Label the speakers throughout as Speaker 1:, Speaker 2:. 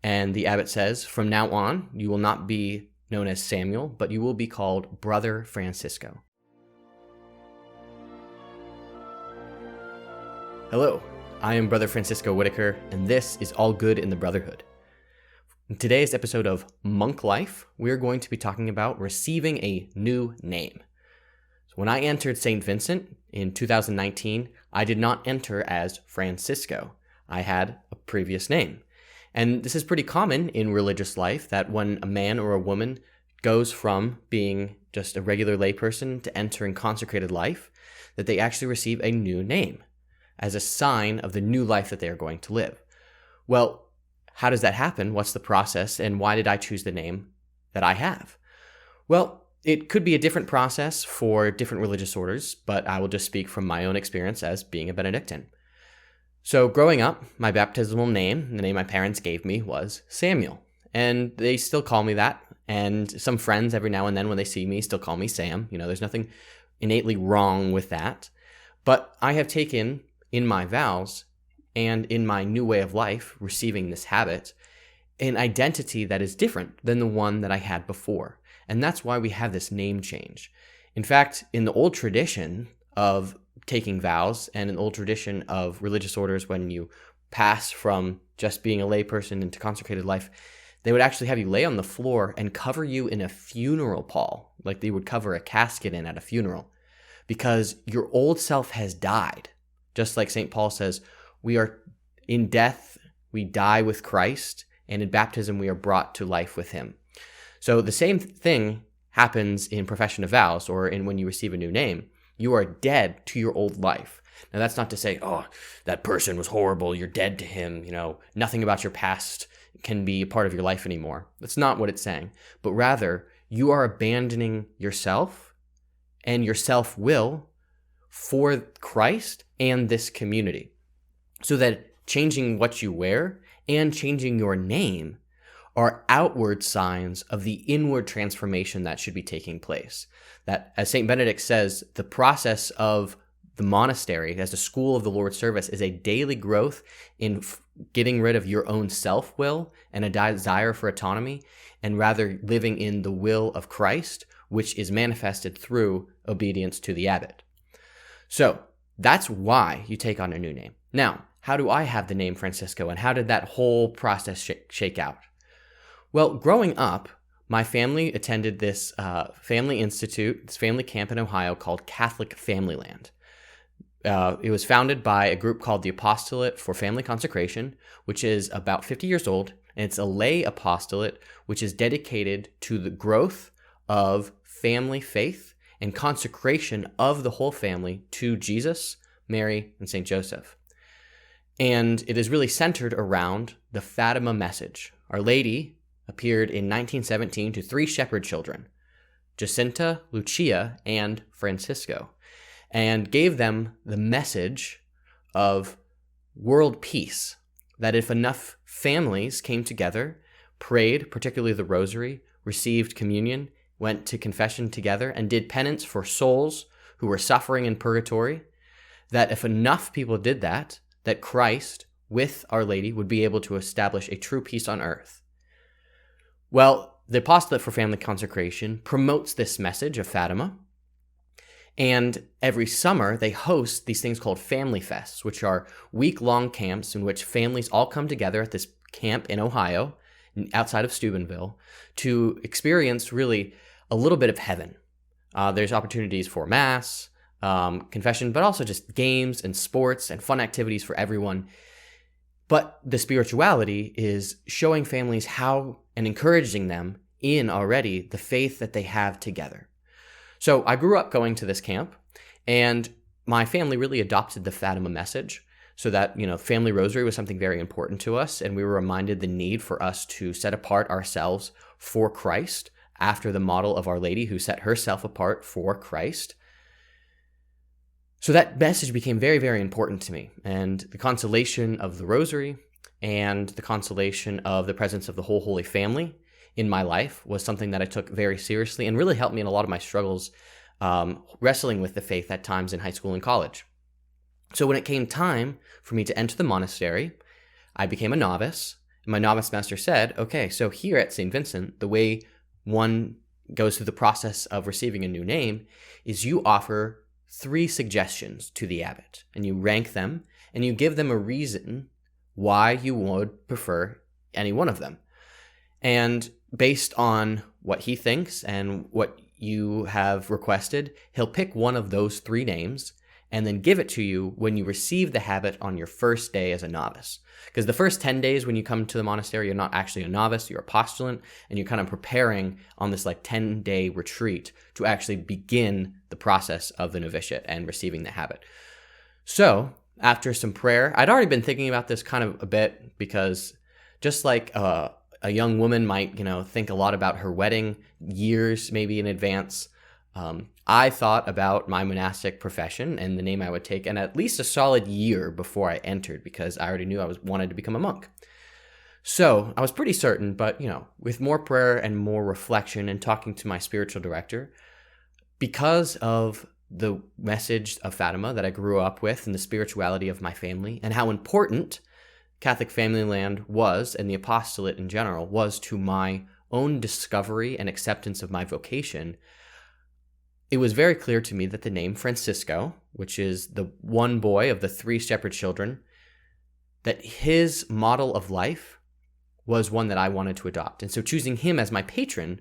Speaker 1: And the abbot says, from now on, you will not be known as Samuel, but you will be called Brother Francisco. Hello, I am Brother Francisco Whitaker, and this is All Good in the Brotherhood. In today's episode of Monk Life, we're going to be talking about receiving a new name. So when I entered St. Vincent in 2019, I did not enter as Francisco. I had a previous name. And this is pretty common in religious life, that when a man or a woman goes from being just a regular layperson to entering consecrated life, that they actually receive a new name as a sign of the new life that they are going to live. Well, how does that happen? What's the process? And why did I choose the name that I have? Well, it could be a different process for different religious orders, but I will just speak from my own experience as being a Benedictine. So growing up, my baptismal name, the name my parents gave me, was Samuel. And they still call me that. And some friends every now and then when they see me still call me Sam. There's nothing innately wrong with that. But I have taken in my vows and in my new way of life, receiving this habit, an identity that is different than the one that I had before. And that's why we have this name change. In fact, in the old tradition of taking vows and an old tradition of religious orders, when you pass from just being a layperson into consecrated life, they would actually have you lay on the floor and cover you in a funeral pall, like they would cover a casket in at a funeral, because your old self has died. Just like St. Paul says, we are in death, we die with Christ, and in baptism we are brought to life with him. So the same thing happens in profession of vows or in when you receive a new name. You are dead to your old life. Now that's not to say, oh, that person was horrible, you're dead to him, nothing about your past can be a part of your life anymore. That's not what it's saying. But rather, you are abandoning yourself and your self-will for Christ and this community. So that changing what you wear and changing your name are outward signs of the inward transformation that should be taking place. That, as St. Benedict says, the process of the monastery as a school of the Lord's service is a daily growth in getting rid of your own self-will and a desire for autonomy, and rather living in the will of Christ, which is manifested through obedience to the abbot. So that's why you take on a new name. Now, how do I have the name Francisco, and how did that whole process shake out? Well, growing up, my family attended this family institute, this family camp in Ohio called Catholic Family Land. It was founded by a group called the Apostolate for Family Consecration, which is about 50 years old, and it's a lay apostolate which is dedicated to the growth of family faith and consecration of the whole family to Jesus, Mary, and St. Joseph. And it is really centered around the Fatima message. Our Lady appeared in 1917 to 3 shepherd children, Jacinta, Lucia, and Francisco, and gave them the message of world peace, that if enough families came together, prayed, particularly the rosary, received communion, went to confession together, and did penance for souls who were suffering in purgatory, that if enough people did that, that Christ, with Our Lady, would be able to establish a true peace on earth. Well, the Apostolate for Family Consecration promotes this message of Fatima, and every summer they host these things called family fests, which are week-long camps in which families all come together at this camp in Ohio, outside of Steubenville, to experience really a little bit of heaven. There's opportunities for mass, confession, but also just games and sports and fun activities for everyone. But the spirituality is showing families how and encouraging them in already the faith that they have together. So I grew up going to this camp, and my family really adopted the Fatima message, so that, family rosary was something very important to us, and we were reminded the need for us to set apart ourselves for Christ after the model of Our Lady, who set herself apart for Christ. So that message became very, very important to me, and the consolation of the rosary and the consolation of the presence of the whole Holy Family in my life was something that I took very seriously and really helped me in a lot of my struggles wrestling with the faith at times in high school and college. So when it came time for me to enter the monastery, I became a novice, And my novice master said, okay, so here at St. Vincent, the way one goes through the process of receiving a new name is you offer 3 suggestions to the abbot, and you rank them, and you give them a reason why you would prefer any one of them. And based on what he thinks and what you have requested, he'll pick one of those 3 names and then give it to you when you receive the habit on your first day as a novice. Because the first 10 days when you come to the monastery, you're not actually a novice, you're a postulant, and you're kind of preparing on this 10-day retreat to actually begin the process of the novitiate and receiving the habit. So after some prayer, I'd already been thinking about this kind of a bit, because just like a young woman might, think a lot about her wedding years maybe in advance, I thought about my monastic profession and the name I would take, and at least a solid year before I entered, because I already knew I wanted to become a monk. So I was pretty certain, but with more prayer and more reflection and talking to my spiritual director, because of the message of Fatima that I grew up with and the spirituality of my family and how important Catholic family land was, and the apostolate in general, was to my own discovery and acceptance of my vocation, it was very clear to me that the name Francisco, which is the one boy of the 3 shepherd children, that his model of life was one that I wanted to adopt. And so choosing him as my patron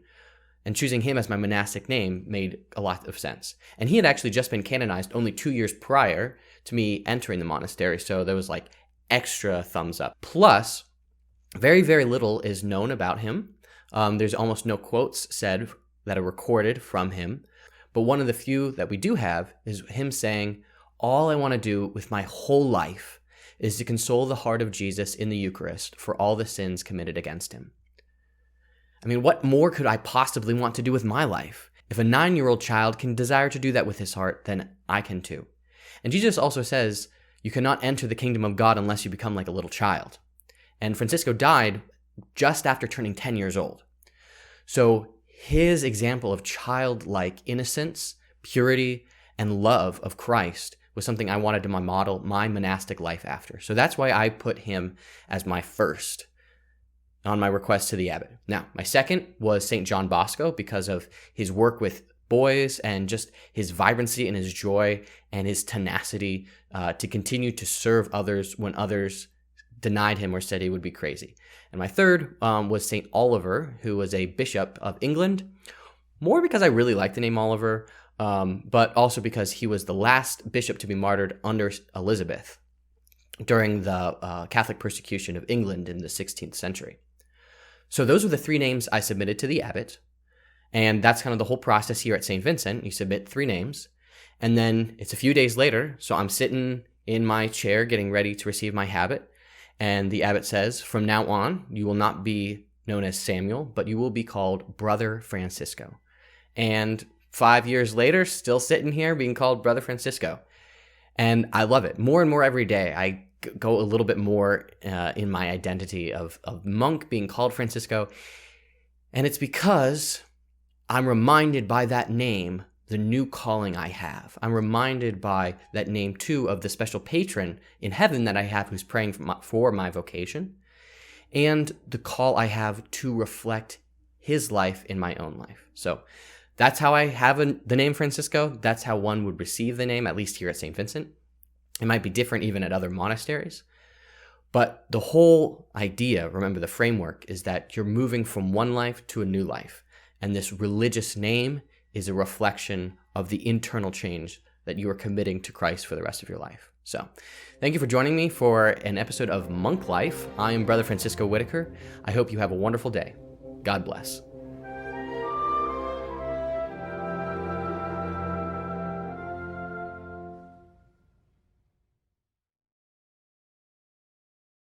Speaker 1: and choosing him as my monastic name made a lot of sense. And he had actually just been canonized only 2 years prior to me entering the monastery, so there was extra thumbs up. Plus, very, very little is known about him. There's almost no quotes said that are recorded from him. But one of the few that we do have is him saying, all I want to do with my whole life is to console the heart of Jesus in the Eucharist for all the sins committed against him. I mean, what more could I possibly want to do with my life? If a 9-year-old child can desire to do that with his heart, then I can too. And Jesus also says, you cannot enter the kingdom of God unless you become like a little child. And Francisco died just after turning 10 years old. So his example of childlike innocence, purity, and love of Christ was something I wanted to model my monastic life after. So that's why I put him as my first on my request to the abbot. Now, my second was St. John Bosco, because of his work with boys and just his vibrancy and his joy and his tenacity to continue to serve others when others denied him or said he would be crazy. And my third was St. Oliver, who was a bishop of England, more because I really like the name Oliver, but also because he was the last bishop to be martyred under Elizabeth during the Catholic persecution of England in the 16th century. So those were the 3 names I submitted to the abbot, and that's kind of the whole process here at St. Vincent. You submit 3 names, and then it's a few days later, so I'm sitting in my chair getting ready to receive my habit, and the abbot says, from now on, you will not be known as Samuel, but you will be called Brother Francisco. And 5 years later, still sitting here being called Brother Francisco. And I love it. More and more every day, I go a little bit more in my identity of monk being called Francisco. And it's because I'm reminded by that name the new calling I have. I'm reminded by that name, too, of the special patron in heaven that I have who's praying for my vocation, and the call I have to reflect his life in my own life. So that's how I have the name Francisco. That's how one would receive the name, at least here at St. Vincent. It might be different even at other monasteries. But the whole idea, remember the framework, is that you're moving from one life to a new life. And this religious name is a reflection of the internal change that you are committing to Christ for the rest of your life. So thank you for joining me for an episode of Monk Life. I am Brother Francisco Whitaker. I hope you have a wonderful day. God bless.